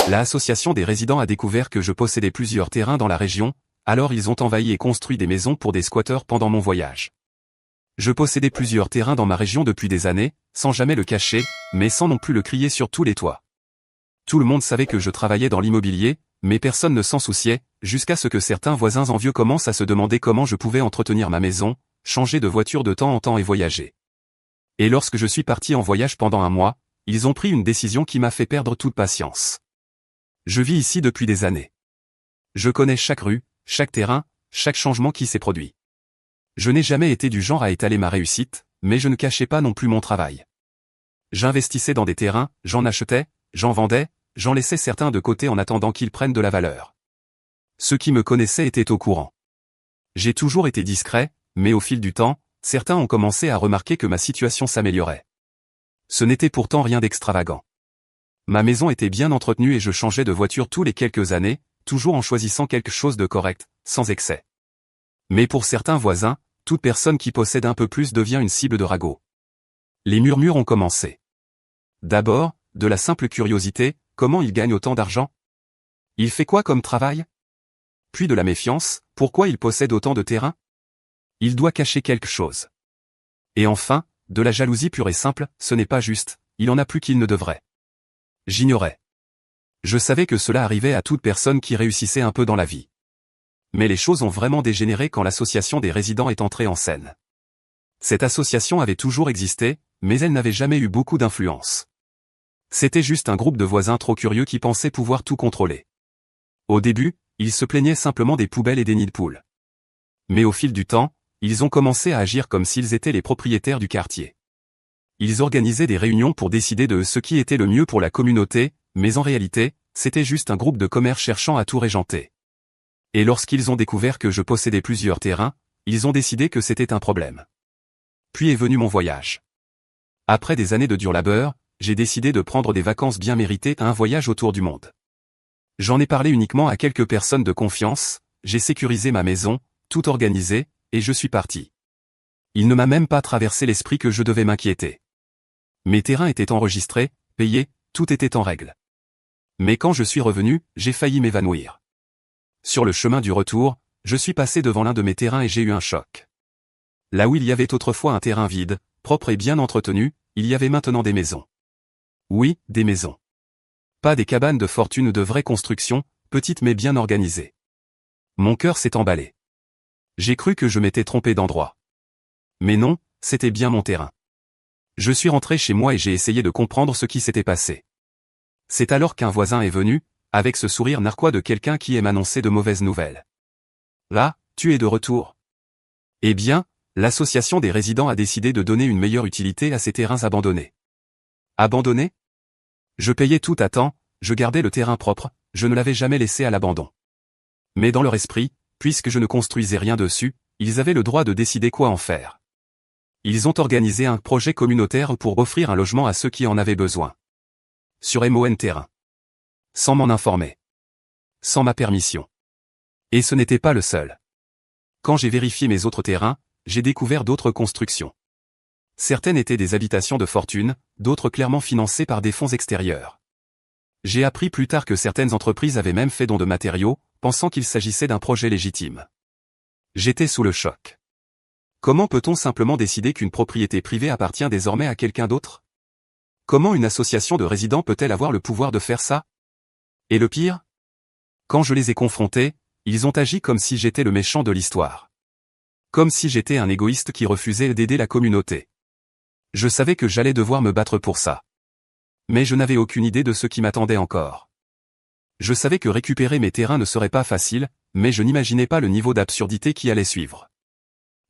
L'association des résidents a découvert que je possédais plusieurs terrains dans la région, alors ils ont envahi et construit des maisons pour des squatteurs pendant mon voyage. Je possédais plusieurs terrains dans ma région depuis des années, sans jamais le cacher, mais sans non plus le crier sur tous les toits. Tout le monde savait que je travaillais dans l'immobilier, mais personne ne s'en souciait, jusqu'à ce que certains voisins envieux commencent à se demander comment je pouvais entretenir ma maison, changer de voiture de temps en temps et voyager. Et lorsque je suis parti en voyage pendant un mois, ils ont pris une décision qui m'a fait perdre toute patience. Je vis ici depuis des années. Je connais chaque rue, chaque terrain, chaque changement qui s'est produit. Je n'ai jamais été du genre à étaler ma réussite, mais je ne cachais pas non plus mon travail. J'investissais dans des terrains, j'en achetais, j'en vendais, j'en laissais certains de côté en attendant qu'ils prennent de la valeur. Ceux qui me connaissaient étaient au courant. J'ai toujours été discret, mais au fil du temps, certains ont commencé à remarquer que ma situation s'améliorait. Ce n'était pourtant rien d'extravagant. Ma maison était bien entretenue et je changeais de voiture tous les quelques années, toujours en choisissant quelque chose de correct, sans excès. Mais pour certains voisins, toute personne qui possède un peu plus devient une cible de ragots. Les murmures ont commencé. D'abord, de la simple curiosité, comment il gagne autant d'argent? Il fait quoi comme travail? Puis de la méfiance, pourquoi il possède autant de terrain? Il doit cacher quelque chose. Et enfin, de la jalousie pure et simple, ce n'est pas juste, il en a plus qu'il ne devrait. J'ignorais. Je savais que cela arrivait à toute personne qui réussissait un peu dans la vie. Mais les choses ont vraiment dégénéré quand l'association des résidents est entrée en scène. Cette association avait toujours existé, mais elle n'avait jamais eu beaucoup d'influence. C'était juste un groupe de voisins trop curieux qui pensaient pouvoir tout contrôler. Au début, ils se plaignaient simplement des poubelles et des nids de poules. Mais au fil du temps, ils ont commencé à agir comme s'ils étaient les propriétaires du quartier. Ils organisaient des réunions pour décider de ce qui était le mieux pour la communauté, mais en réalité, c'était juste un groupe de commerce cherchant à tout régenter. Et lorsqu'ils ont découvert que je possédais plusieurs terrains, ils ont décidé que c'était un problème. Puis est venu mon voyage. Après des années de dur labeur, j'ai décidé de prendre des vacances bien méritées à un voyage autour du monde. J'en ai parlé uniquement à quelques personnes de confiance, j'ai sécurisé ma maison, tout organisé, et je suis parti. Il ne m'a même pas traversé l'esprit que je devais m'inquiéter. Mes terrains étaient enregistrés, payés, tout était en règle. Mais quand je suis revenu, j'ai failli m'évanouir. Sur le chemin du retour, je suis passé devant l'un de mes terrains et j'ai eu un choc. Là où il y avait autrefois un terrain vide, propre et bien entretenu, il y avait maintenant des maisons. Oui, des maisons. Pas des cabanes de fortune ou de vraie construction, petites mais bien organisées. Mon cœur s'est emballé. J'ai cru que je m'étais trompé d'endroit. Mais non, c'était bien mon terrain. Je suis rentré chez moi et j'ai essayé de comprendre ce qui s'était passé. C'est alors qu'un voisin est venu, avec ce sourire narquois de quelqu'un qui aime annoncer de mauvaises nouvelles. Là, tu es de retour. Eh bien, l'association des résidents a décidé de donner une meilleure utilité à ces terrains abandonnés. Abandonnés? Je payais tout à temps, je gardais le terrain propre, je ne l'avais jamais laissé à l'abandon. Mais dans leur esprit, puisque je ne construisais rien dessus, ils avaient le droit de décider quoi en faire. Ils ont organisé un projet communautaire pour offrir un logement à ceux qui en avaient besoin. Sur MON Terrain. Sans m'en informer. Sans ma permission. Et ce n'était pas le seul. Quand j'ai vérifié mes autres terrains, j'ai découvert d'autres constructions. Certaines étaient des habitations de fortune, d'autres clairement financées par des fonds extérieurs. J'ai appris plus tard que certaines entreprises avaient même fait don de matériaux, pensant qu'il s'agissait d'un projet légitime. J'étais sous le choc. Comment peut-on simplement décider qu'une propriété privée appartient désormais à quelqu'un d'autre? Comment une association de résidents peut-elle avoir le pouvoir de faire ça? Et le pire? Quand je les ai confrontés, ils ont agi comme si j'étais le méchant de l'histoire. Comme si j'étais un égoïste qui refusait d'aider la communauté. Je savais que j'allais devoir me battre pour ça. Mais je n'avais aucune idée de ce qui m'attendait encore. Je savais que récupérer mes terrains ne serait pas facile, mais je n'imaginais pas le niveau d'absurdité qui allait suivre.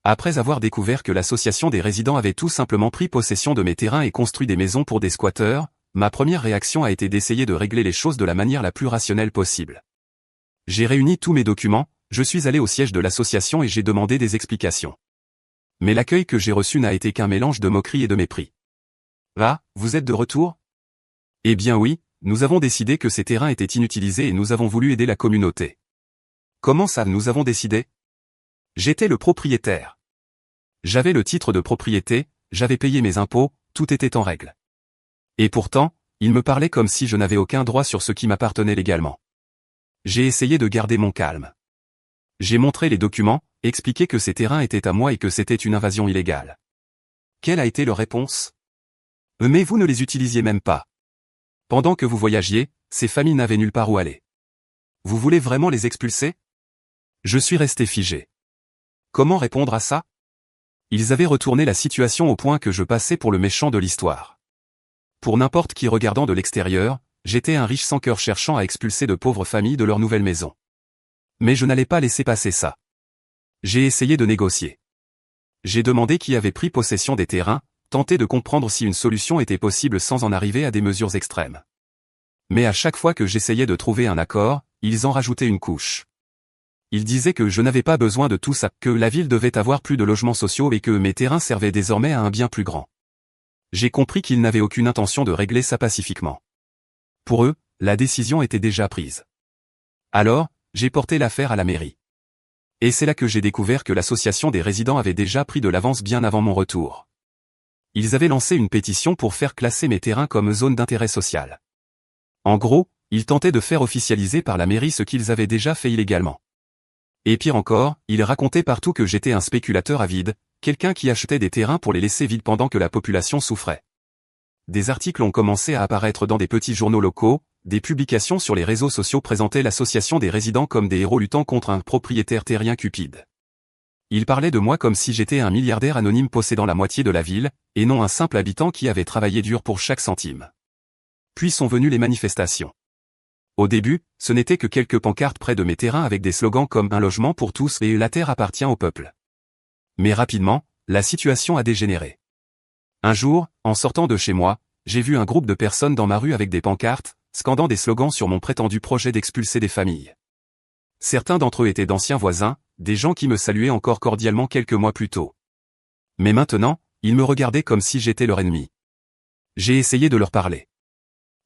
Après avoir découvert que l'association des résidents avait tout simplement pris possession de mes terrains et construit des maisons pour des squatteurs, ma première réaction a été d'essayer de régler les choses de la manière la plus rationnelle possible. J'ai réuni tous mes documents, je suis allé au siège de l'association et j'ai demandé des explications. Mais l'accueil que j'ai reçu n'a été qu'un mélange de moquerie et de mépris. Ah, vous êtes de retour? Eh bien oui, nous avons décidé que ces terrains étaient inutilisés et nous avons voulu aider la communauté. Comment ça, nous avons décidé? J'étais le propriétaire. J'avais le titre de propriété, j'avais payé mes impôts, tout était en règle. Et pourtant, Ils me parlaient comme si je n'avais aucun droit sur ce qui m'appartenait légalement. J'ai essayé de garder mon calme. J'ai montré les documents, expliqué que ces terrains étaient à moi et que c'était une invasion illégale. Quelle a été leur réponse? Mais vous ne les utilisiez même pas. Pendant que vous voyagiez, ces familles n'avaient nulle part où aller. Vous voulez vraiment les expulser? Je suis resté figé. Comment répondre à ça? Ils avaient retourné la situation au point que je passais pour le méchant de l'histoire. Pour n'importe qui regardant de l'extérieur, j'étais un riche sans cœur cherchant à expulser de pauvres familles de leur nouvelle maison. Mais je n'allais pas laisser passer ça. J'ai essayé de négocier. J'ai demandé qui avait pris possession des terrains, tenté de comprendre si une solution était possible sans en arriver à des mesures extrêmes. Mais à chaque fois que j'essayais de trouver un accord, ils en rajoutaient une couche. Ils disaient que je n'avais pas besoin de tout ça, que la ville devait avoir plus de logements sociaux et que mes terrains servaient désormais à un bien plus grand. J'ai compris qu'ils n'avaient aucune intention de régler ça pacifiquement. Pour eux, la décision était déjà prise. Alors, j'ai porté l'affaire à la mairie. Et c'est là que j'ai découvert que l'association des résidents avait déjà pris de l'avance bien avant mon retour. Ils avaient lancé une pétition pour faire classer mes terrains comme zone d'intérêt social. En gros, ils tentaient de faire officialiser par la mairie ce qu'ils avaient déjà fait illégalement. Et pire encore, ils racontaient partout que j'étais un spéculateur avide, quelqu'un qui achetait des terrains pour les laisser vides pendant que la population souffrait. Des articles ont commencé à apparaître dans des petits journaux locaux, des publications sur les réseaux sociaux présentaient l'association des résidents comme des héros luttant contre un propriétaire terrien cupide. Ils parlaient de moi comme si j'étais un milliardaire anonyme possédant la moitié de la ville, et non un simple habitant qui avait travaillé dur pour chaque centime. Puis sont venues les manifestations. Au début, ce n'était que quelques pancartes près de mes terrains avec des slogans comme « Un logement pour tous » et « La terre appartient au peuple ». Mais rapidement, la situation a dégénéré. Un jour, en sortant de chez moi, j'ai vu un groupe de personnes dans ma rue avec des pancartes, scandant des slogans sur mon prétendu projet d'expulser des familles. Certains d'entre eux étaient d'anciens voisins, des gens qui me saluaient encore cordialement quelques mois plus tôt. Mais maintenant, ils me regardaient comme si j'étais leur ennemi. J'ai essayé de leur parler.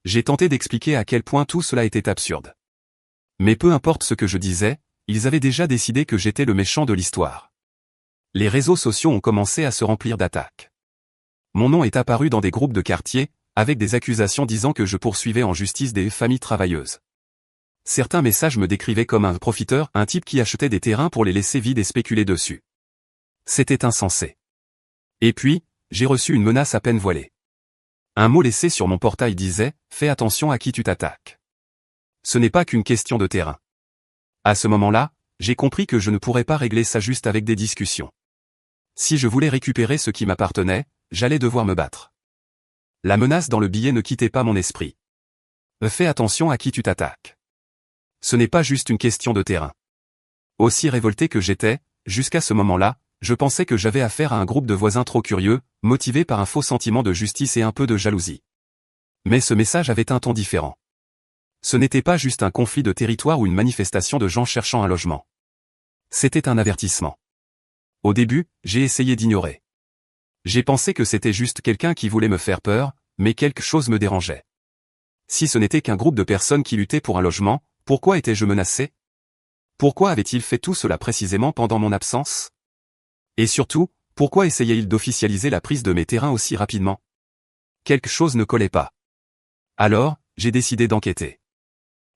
J'ai tenté d'expliquer à quel point tout cela était absurde. Mais peu importe ce que je disais, ils avaient déjà décidé que j'étais le méchant de l'histoire. Les réseaux sociaux ont commencé à se remplir d'attaques. Mon nom est apparu dans des groupes de quartier, avec des accusations disant que je poursuivais en justice des familles travailleuses. Certains messages me décrivaient comme un profiteur, un type qui achetait des terrains pour les laisser vides et spéculer dessus. C'était insensé. Et puis, j'ai reçu une menace à peine voilée. Un mot laissé sur mon portail disait « Fais attention à qui tu t'attaques ». Ce n'est pas qu'une question de terrain. À ce moment-là, j'ai compris que je ne pourrais pas régler ça juste avec des discussions. Si je voulais récupérer ce qui m'appartenait, j'allais devoir me battre. La menace dans le billet ne quittait pas mon esprit. Fais attention à qui tu t'attaques. Ce n'est pas juste une question de terrain. Aussi révolté que j'étais, jusqu'à ce moment-là, je pensais que j'avais affaire à un groupe de voisins trop curieux, motivés par un faux sentiment de justice et un peu de jalousie. Mais ce message avait un ton différent. Ce n'était pas juste un conflit de territoire ou une manifestation de gens cherchant un logement. C'était un avertissement. Au début, j'ai essayé d'ignorer. J'ai pensé que c'était juste quelqu'un qui voulait me faire peur, mais quelque chose me dérangeait. Si ce n'était qu'un groupe de personnes qui luttaient pour un logement, pourquoi étais-je menacé? Pourquoi avait-il fait tout cela précisément pendant mon absence? Et surtout, pourquoi essayait-il d'officialiser la prise de mes terrains aussi rapidement? Quelque chose ne collait pas. Alors, j'ai décidé d'enquêter.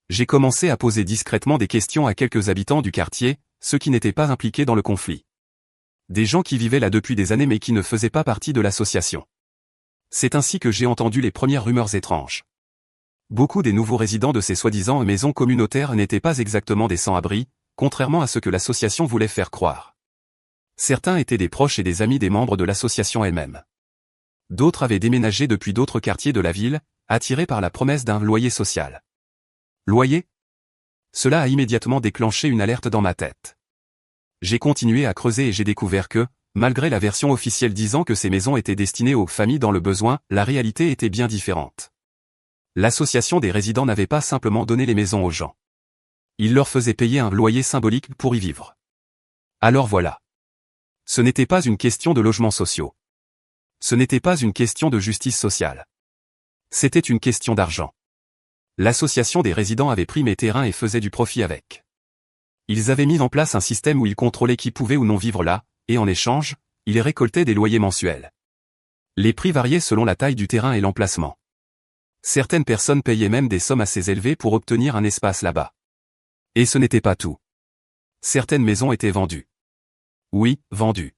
J'ai commencé à poser discrètement des questions à quelques habitants du quartier, ceux qui n'étaient pas impliqués dans le conflit. Des gens qui vivaient là depuis des années mais qui ne faisaient pas partie de l'association. C'est ainsi que j'ai entendu les premières rumeurs étranges. Beaucoup des nouveaux résidents de ces soi-disant maisons communautaires n'étaient pas exactement des sans-abri, contrairement à ce que l'association voulait faire croire. Certains étaient des proches et des amis des membres de l'association elle-même. D'autres avaient déménagé depuis d'autres quartiers de la ville, attirés par la promesse d'un loyer social. Loyer? Cela a immédiatement déclenché une alerte dans ma tête. J'ai continué à creuser et j'ai découvert que, malgré la version officielle disant que ces maisons étaient destinées aux familles dans le besoin, la réalité était bien différente. L'association des résidents n'avait pas simplement donné les maisons aux gens. Il leur faisait payer un loyer symbolique pour y vivre. Alors voilà. Ce n'était pas une question de logements sociaux. Ce n'était pas une question de justice sociale. C'était une question d'argent. L'association des résidents avait pris mes terrains et faisait du profit avec. Ils avaient mis en place un système où ils contrôlaient qui pouvait ou non vivre là, et en échange, ils récoltaient des loyers mensuels. Les prix variaient selon la taille du terrain et l'emplacement. Certaines personnes payaient même des sommes assez élevées pour obtenir un espace là-bas. Et ce n'était pas tout. Certaines maisons étaient vendues. Oui, vendues.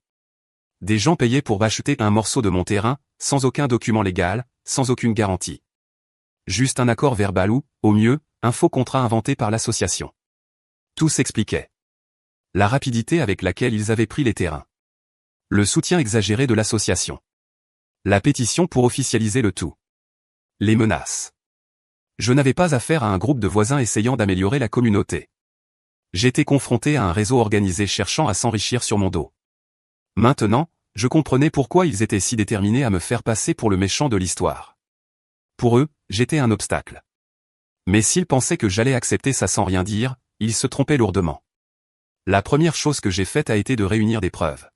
Des gens payaient pour acheter un morceau de mon terrain, sans aucun document légal, sans aucune garantie. Juste un accord verbal ou, au mieux, un faux contrat inventé par l'association. Tout s'expliquait. La rapidité avec laquelle ils avaient pris les terrains. Le soutien exagéré de l'association. La pétition pour officialiser le tout. Les menaces. Je n'avais pas affaire à un groupe de voisins essayant d'améliorer la communauté. J'étais confronté à un réseau organisé cherchant à s'enrichir sur mon dos. Maintenant, je comprenais pourquoi ils étaient si déterminés à me faire passer pour le méchant de l'histoire. Pour eux, j'étais un obstacle. Mais s'ils pensaient que j'allais accepter ça sans rien dire, ils se trompaient lourdement. La première chose que j'ai faite a été de réunir des preuves.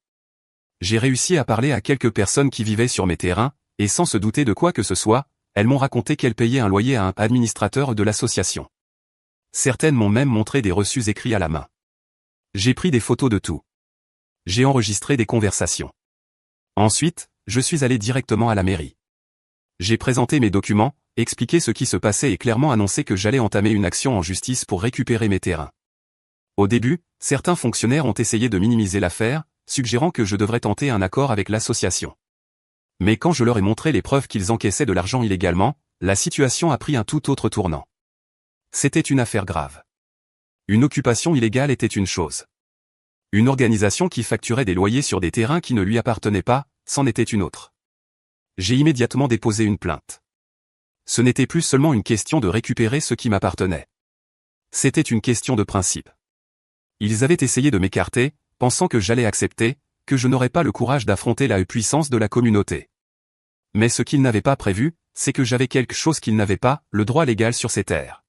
J'ai réussi à parler à quelques personnes qui vivaient sur mes terrains, et sans se douter de quoi que ce soit, elles m'ont raconté qu'elles payaient un loyer à un administrateur de l'association. Certaines m'ont même montré des reçus écrits à la main. J'ai pris des photos de tout. J'ai enregistré des conversations. Ensuite, je suis allé directement à la mairie. J'ai présenté mes documents, expliqué ce qui se passait et clairement annoncé que j'allais entamer une action en justice pour récupérer mes terrains. Au début, certains fonctionnaires ont essayé de minimiser l'affaire, suggérant que je devrais tenter un accord avec l'association. Mais quand je leur ai montré les preuves qu'ils encaissaient de l'argent illégalement, la situation a pris un tout autre tournant. C'était une affaire grave. Une occupation illégale était une chose. Une organisation qui facturait des loyers sur des terrains qui ne lui appartenaient pas, c'en était une autre. J'ai immédiatement déposé une plainte. Ce n'était plus seulement une question de récupérer ce qui m'appartenait. C'était une question de principe. Ils avaient essayé de m'écarter, pensant que j'allais accepter, que je n'aurais pas le courage d'affronter la puissance de la communauté. Mais ce qu'ils n'avaient pas prévu, c'est que j'avais quelque chose qu'ils n'avaient pas, le droit légal sur ces terres.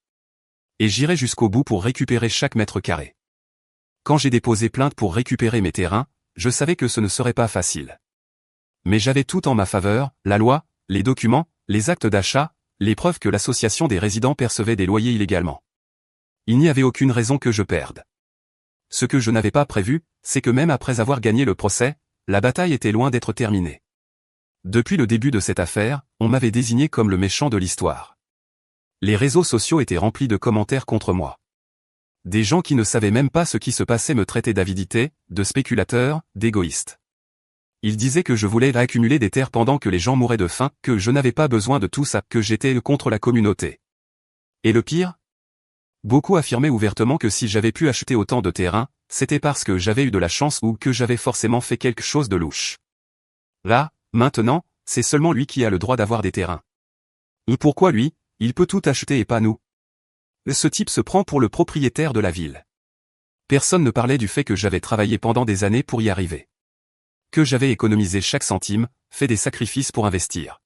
Et j'irai jusqu'au bout pour récupérer chaque mètre carré. Quand j'ai déposé plainte pour récupérer mes terrains, je savais que ce ne serait pas facile. Mais j'avais tout en ma faveur, la loi, les documents, les actes d'achat, les preuves que l'association des résidents percevait des loyers illégalement. Il n'y avait aucune raison que je perde. Ce que je n'avais pas prévu, c'est que même après avoir gagné le procès, la bataille était loin d'être terminée. Depuis le début de cette affaire, on m'avait désigné comme le méchant de l'histoire. Les réseaux sociaux étaient remplis de commentaires contre moi. Des gens qui ne savaient même pas ce qui se passait me traitaient d'avidité, de spéculateur, d'égoïste. Ils disaient que je voulais accumuler des terres pendant que les gens mouraient de faim, que je n'avais pas besoin de tout ça, que j'étais contre la communauté. Et le pire ? Beaucoup affirmaient ouvertement que si j'avais pu acheter autant de terrains, c'était parce que j'avais eu de la chance ou que j'avais forcément fait quelque chose de louche. Là, maintenant, c'est seulement lui qui a le droit d'avoir des terrains. Et pourquoi lui, il peut tout acheter et pas nous ? Ce type se prend pour le propriétaire de la ville. Personne ne parlait du fait que j'avais travaillé pendant des années pour y arriver. Que j'avais économisé chaque centime, fait des sacrifices pour investir.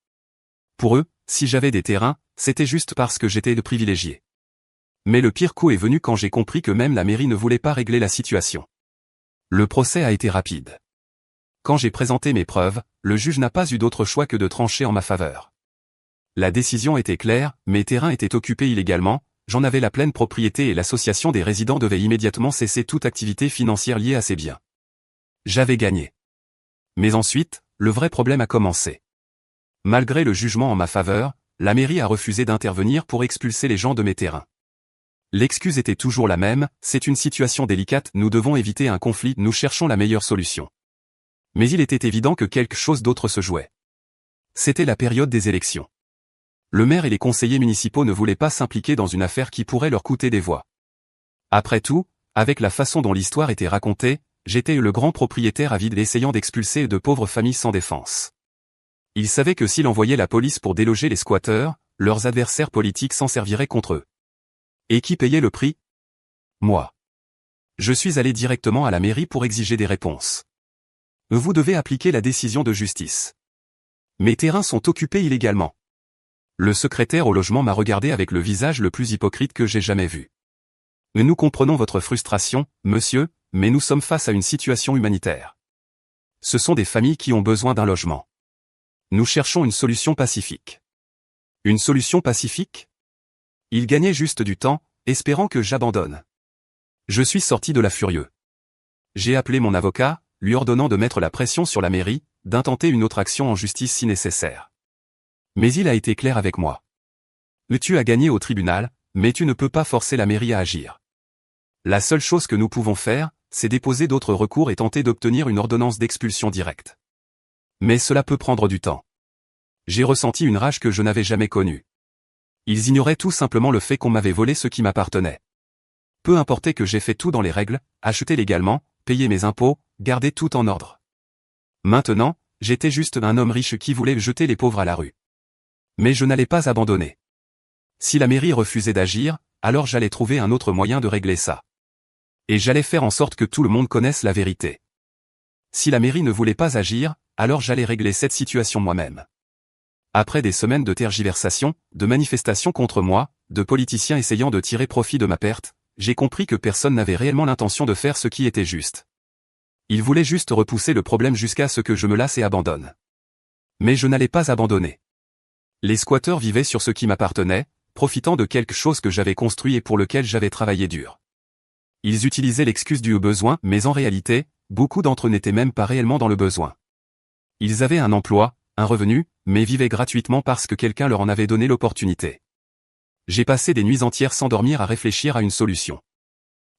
Pour eux, si j'avais des terrains, c'était juste parce que j'étais le privilégié. Mais le pire coup est venu quand j'ai compris que même la mairie ne voulait pas régler la situation. Le procès a été rapide. Quand j'ai présenté mes preuves, le juge n'a pas eu d'autre choix que de trancher en ma faveur. La décision était claire, mes terrains étaient occupés illégalement, j'en avais la pleine propriété et l'association des résidents devait immédiatement cesser toute activité financière liée à ces biens. J'avais gagné. Mais ensuite, le vrai problème a commencé. Malgré le jugement en ma faveur, la mairie a refusé d'intervenir pour expulser les gens de mes terrains. L'excuse était toujours la même, c'est une situation délicate, nous devons éviter un conflit, nous cherchons la meilleure solution. Mais il était évident que quelque chose d'autre se jouait. C'était la période des élections. Le maire et les conseillers municipaux ne voulaient pas s'impliquer dans une affaire qui pourrait leur coûter des voix. Après tout, avec la façon dont l'histoire était racontée, j'étais le grand propriétaire avide essayant d'expulser de pauvres familles sans défense. Ils savaient que s'ils envoyaient la police pour déloger les squatteurs, leurs adversaires politiques s'en serviraient contre eux. Et qui payait le prix ? Moi. Je suis allé directement à la mairie pour exiger des réponses. Vous devez appliquer la décision de justice. Mes terrains sont occupés illégalement. Le secrétaire au logement m'a regardé avec le visage le plus hypocrite que j'ai jamais vu. Nous comprenons votre frustration, monsieur, mais nous sommes face à une situation humanitaire. Ce sont des familles qui ont besoin d'un logement. Nous cherchons une solution pacifique. Une solution pacifique ? Il gagnait juste du temps, espérant que j'abandonne. Je suis sorti de là furieux. J'ai appelé mon avocat, lui ordonnant de mettre la pression sur la mairie, d'intenter une autre action en justice si nécessaire. Mais il a été clair avec moi. Tu as gagné au tribunal, mais tu ne peux pas forcer la mairie à agir. La seule chose que nous pouvons faire, c'est déposer d'autres recours et tenter d'obtenir une ordonnance d'expulsion directe. Mais cela peut prendre du temps. J'ai ressenti une rage que je n'avais jamais connue. Ils ignoraient tout simplement le fait qu'on m'avait volé ce qui m'appartenait. Peu importait que j'ai fait tout dans les règles, acheté légalement, payé mes impôts, gardé tout en ordre. Maintenant, j'étais juste un homme riche qui voulait jeter les pauvres à la rue. Mais je n'allais pas abandonner. Si la mairie refusait d'agir, alors j'allais trouver un autre moyen de régler ça. Et j'allais faire en sorte que tout le monde connaisse la vérité. Si la mairie ne voulait pas agir, alors j'allais régler cette situation moi-même. Après des semaines de tergiversations, de manifestations contre moi, de politiciens essayant de tirer profit de ma perte, j'ai compris que personne n'avait réellement l'intention de faire ce qui était juste. Ils voulaient juste repousser le problème jusqu'à ce que je me lasse et abandonne. Mais je n'allais pas abandonner. Les squatteurs vivaient sur ce qui m'appartenait, profitant de quelque chose que j'avais construit et pour lequel j'avais travaillé dur. Ils utilisaient l'excuse du besoin, mais en réalité, beaucoup d'entre eux n'étaient même pas réellement dans le besoin. Ils avaient un emploi, un revenu, mais vivaient gratuitement parce que quelqu'un leur en avait donné l'opportunité. J'ai passé des nuits entières sans dormir à réfléchir à une solution.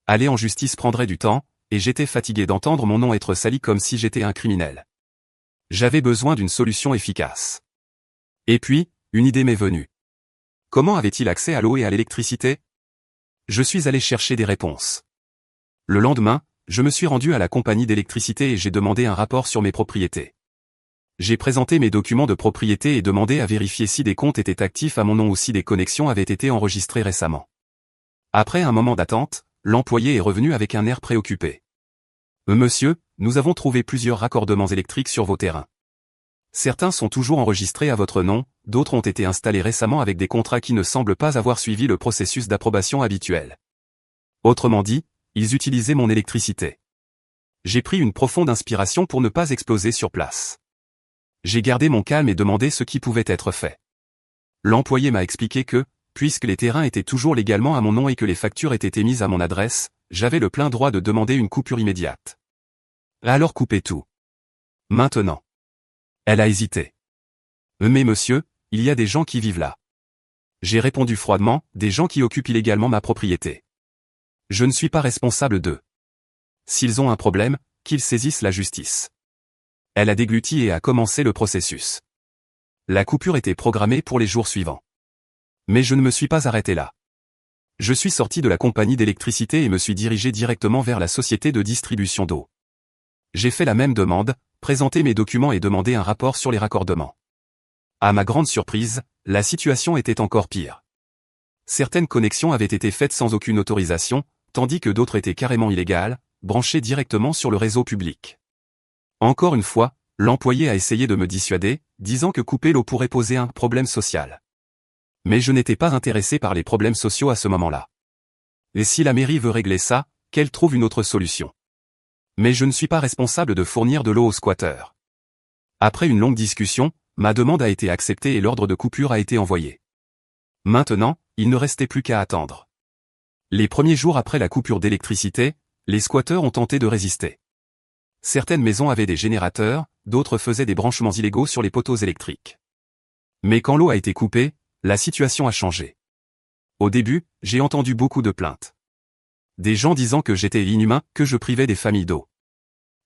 Aller en justice prendrait du temps, et j'étais fatigué d'entendre mon nom être sali comme si j'étais un criminel. J'avais besoin d'une solution efficace. Et puis, une idée m'est venue. Comment avait-il accès à l'eau et à l'électricité? Je suis allé chercher des réponses. Le lendemain, je me suis rendu à la compagnie d'électricité et j'ai demandé un rapport sur mes propriétés. J'ai présenté mes documents de propriété et demandé à vérifier si des comptes étaient actifs à mon nom ou si des connexions avaient été enregistrées récemment. Après un moment d'attente, l'employé est revenu avec un air préoccupé. Monsieur, nous avons trouvé plusieurs raccordements électriques sur vos terrains. Certains sont toujours enregistrés à votre nom, d'autres ont été installés récemment avec des contrats qui ne semblent pas avoir suivi le processus d'approbation habituel. Autrement dit, ils utilisaient mon électricité. J'ai pris une profonde inspiration pour ne pas exploser sur place. J'ai gardé mon calme et demandé ce qui pouvait être fait. L'employé m'a expliqué que, puisque les terrains étaient toujours légalement à mon nom et que les factures étaient émises à mon adresse, j'avais le plein droit de demander une coupure immédiate. Alors coupez tout. Maintenant. Elle a hésité. Mais monsieur, il y a des gens qui vivent là. J'ai répondu froidement, des gens qui occupent illégalement ma propriété. Je ne suis pas responsable d'eux. S'ils ont un problème, qu'ils saisissent la justice. Elle a dégluti et a commencé le processus. La coupure était programmée pour les jours suivants. Mais je ne me suis pas arrêté là. Je suis sorti de la compagnie d'électricité et me suis dirigé directement vers la société de distribution d'eau. J'ai fait la même demande, présenté mes documents et demandé un rapport sur les raccordements. À ma grande surprise, la situation était encore pire. Certaines connexions avaient été faites sans aucune autorisation, tandis que d'autres étaient carrément illégales, branchées directement sur le réseau public. Encore une fois, l'employé a essayé de me dissuader, disant que couper l'eau pourrait poser un problème social. Mais je n'étais pas intéressé par les problèmes sociaux à ce moment-là. Et si la mairie veut régler ça, qu'elle trouve une autre solution. Mais je ne suis pas responsable de fournir de l'eau aux squatteurs. Après une longue discussion, ma demande a été acceptée et l'ordre de coupure a été envoyé. Maintenant, il ne restait plus qu'à attendre. Les premiers jours après la coupure d'électricité, les squatteurs ont tenté de résister. Certaines maisons avaient des générateurs, d'autres faisaient des branchements illégaux sur les poteaux électriques. Mais quand l'eau a été coupée, la situation a changé. Au début, j'ai entendu beaucoup de plaintes. Des gens disant que j'étais inhumain, que je privais des familles d'eau.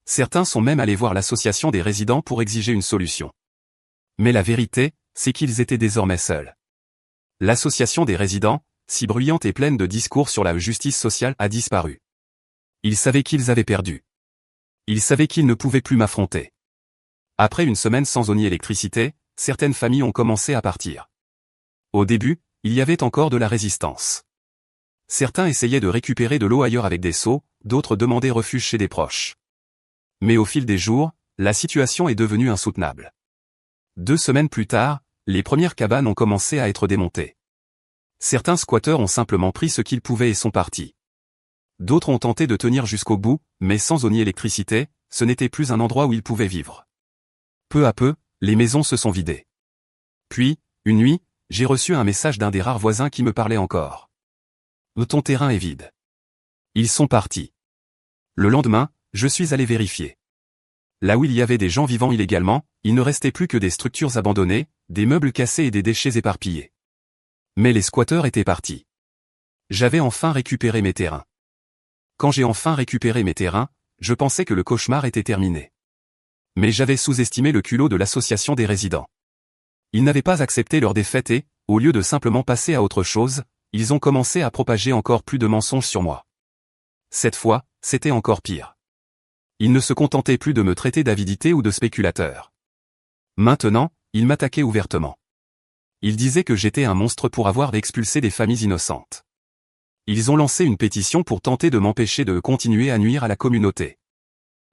Certains sont même allés voir l'association des résidents pour exiger une solution. Mais la vérité, c'est qu'ils étaient désormais seuls. L'association des résidents, si bruyante et pleine de discours sur la justice sociale, a disparu. Ils savaient qu'ils avaient perdu. Ils savaient qu'ils ne pouvaient plus m'affronter. Après une semaine sans eau ni électricité, certaines familles ont commencé à partir. Au début, il y avait encore de la résistance. Certains essayaient de récupérer de l'eau ailleurs avec des seaux, d'autres demandaient refuge chez des proches. Mais au fil des jours, la situation est devenue insoutenable. 2 semaines plus tard, les premières cabanes ont commencé à être démontées. Certains squatteurs ont simplement pris ce qu'ils pouvaient et sont partis. D'autres ont tenté de tenir jusqu'au bout, mais sans eau ni électricité, ce n'était plus un endroit où ils pouvaient vivre. Peu à peu, les maisons se sont vidées. Puis, une nuit, j'ai reçu un message d'un des rares voisins qui me parlait encore. Ton terrain est vide. Ils sont partis. Le lendemain, je suis allé vérifier. Là où il y avait des gens vivant illégalement, il ne restait plus que des structures abandonnées, des meubles cassés et des déchets éparpillés. Mais les squatteurs étaient partis. J'avais enfin récupéré mes terrains. Quand j'ai enfin récupéré mes terrains, je pensais que le cauchemar était terminé. Mais j'avais sous-estimé le culot de l'association des résidents. Ils n'avaient pas accepté leur défaite et, au lieu de simplement passer à autre chose, ils ont commencé à propager encore plus de mensonges sur moi. Cette fois, c'était encore pire. Ils ne se contentaient plus de me traiter d'avidité ou de spéculateur. Maintenant, ils m'attaquaient ouvertement. Ils disaient que j'étais un monstre pour avoir expulsé des familles innocentes. Ils ont lancé une pétition pour tenter de m'empêcher de continuer à nuire à la communauté.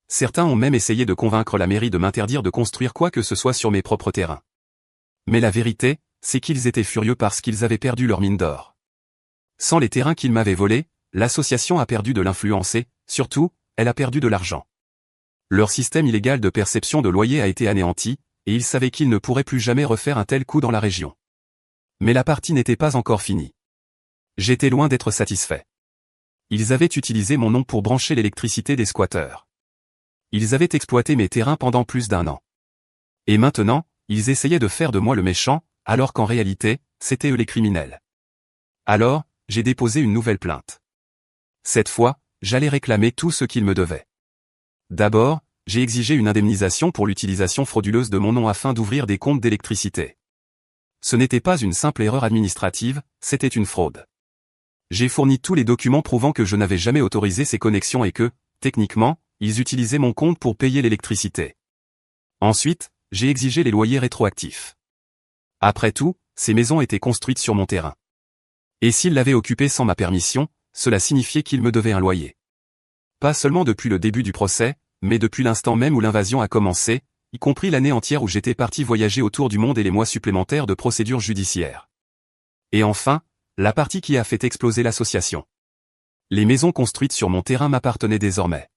Certains ont même essayé de convaincre la mairie de m'interdire de construire quoi que ce soit sur mes propres terrains. Mais la vérité, c'est qu'ils étaient furieux parce qu'ils avaient perdu leur mine d'or. Sans les terrains qu'ils m'avaient volés, l'association a perdu de l'influence et, surtout, elle a perdu de l'argent. Leur système illégal de perception de loyer a été anéanti, et ils savaient qu'ils ne pourraient plus jamais refaire un tel coup dans la région. Mais la partie n'était pas encore finie. J'étais loin d'être satisfait. Ils avaient utilisé mon nom pour brancher l'électricité des squatteurs. Ils avaient exploité mes terrains pendant plus d'1 an. Et maintenant, ils essayaient de faire de moi le méchant, alors qu'en réalité, c'étaient eux les criminels. Alors, j'ai déposé une nouvelle plainte. Cette fois, j'allais réclamer tout ce qu'ils me devaient. D'abord, j'ai exigé une indemnisation pour l'utilisation frauduleuse de mon nom afin d'ouvrir des comptes d'électricité. Ce n'était pas une simple erreur administrative, c'était une fraude. J'ai fourni tous les documents prouvant que je n'avais jamais autorisé ces connexions et que, techniquement, ils utilisaient mon compte pour payer l'électricité. Ensuite, j'ai exigé les loyers rétroactifs. Après tout, ces maisons étaient construites sur mon terrain. Et s'ils l'avaient occupé sans ma permission, cela signifiait qu'ils me devaient un loyer. Pas seulement depuis le début du procès, mais depuis l'instant même où l'invasion a commencé, y compris l'année entière où j'étais parti voyager autour du monde et les mois supplémentaires de procédures judiciaires. Et enfin, la partie qui a fait exploser l'association. Les maisons construites sur mon terrain m'appartenaient désormais.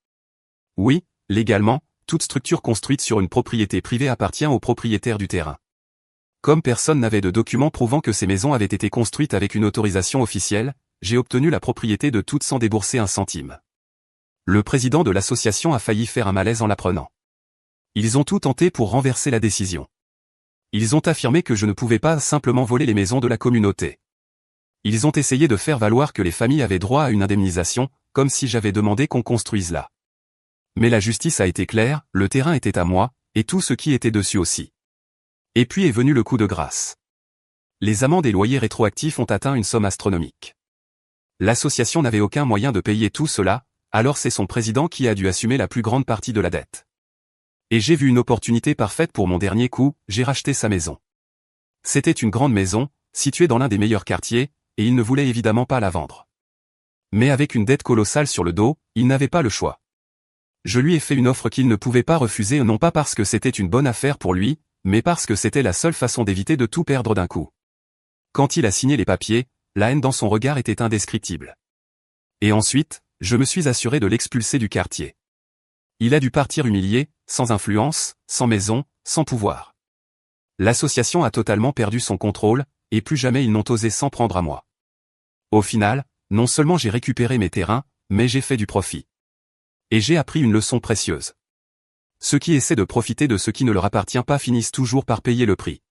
Oui, légalement, toute structure construite sur une propriété privée appartient au propriétaire du terrain. Comme personne n'avait de documents prouvant que ces maisons avaient été construites avec une autorisation officielle, j'ai obtenu la propriété de toutes sans débourser un centime. Le président de l'association a failli faire un malaise en l'apprenant. Ils ont tout tenté pour renverser la décision. Ils ont affirmé que je ne pouvais pas simplement voler les maisons de la communauté. Ils ont essayé de faire valoir que les familles avaient droit à une indemnisation, comme si j'avais demandé qu'on construise là. Mais la justice a été claire, le terrain était à moi, et tout ce qui était dessus aussi. Et puis est venu le coup de grâce. Les amendes et loyers rétroactifs ont atteint une somme astronomique. L'association n'avait aucun moyen de payer tout cela, alors c'est son président qui a dû assumer la plus grande partie de la dette. Et j'ai vu une opportunité parfaite pour mon dernier coup, j'ai racheté sa maison. C'était une grande maison, située dans l'un des meilleurs quartiers, et il ne voulait évidemment pas la vendre. Mais avec une dette colossale sur le dos, il n'avait pas le choix. Je lui ai fait une offre qu'il ne pouvait pas refuser, non pas parce que c'était une bonne affaire pour lui, mais parce que c'était la seule façon d'éviter de tout perdre d'un coup. Quand il a signé les papiers, la haine dans son regard était indescriptible. Et ensuite, je me suis assuré de l'expulser du quartier. Il a dû partir humilié, sans influence, sans maison, sans pouvoir. L'association a totalement perdu son contrôle, et plus jamais ils n'ont osé s'en prendre à moi. Au final, non seulement j'ai récupéré mes terrains, mais j'ai fait du profit. Et j'ai appris une leçon précieuse. Ceux qui essaient de profiter de ce qui ne leur appartient pas finissent toujours par payer le prix.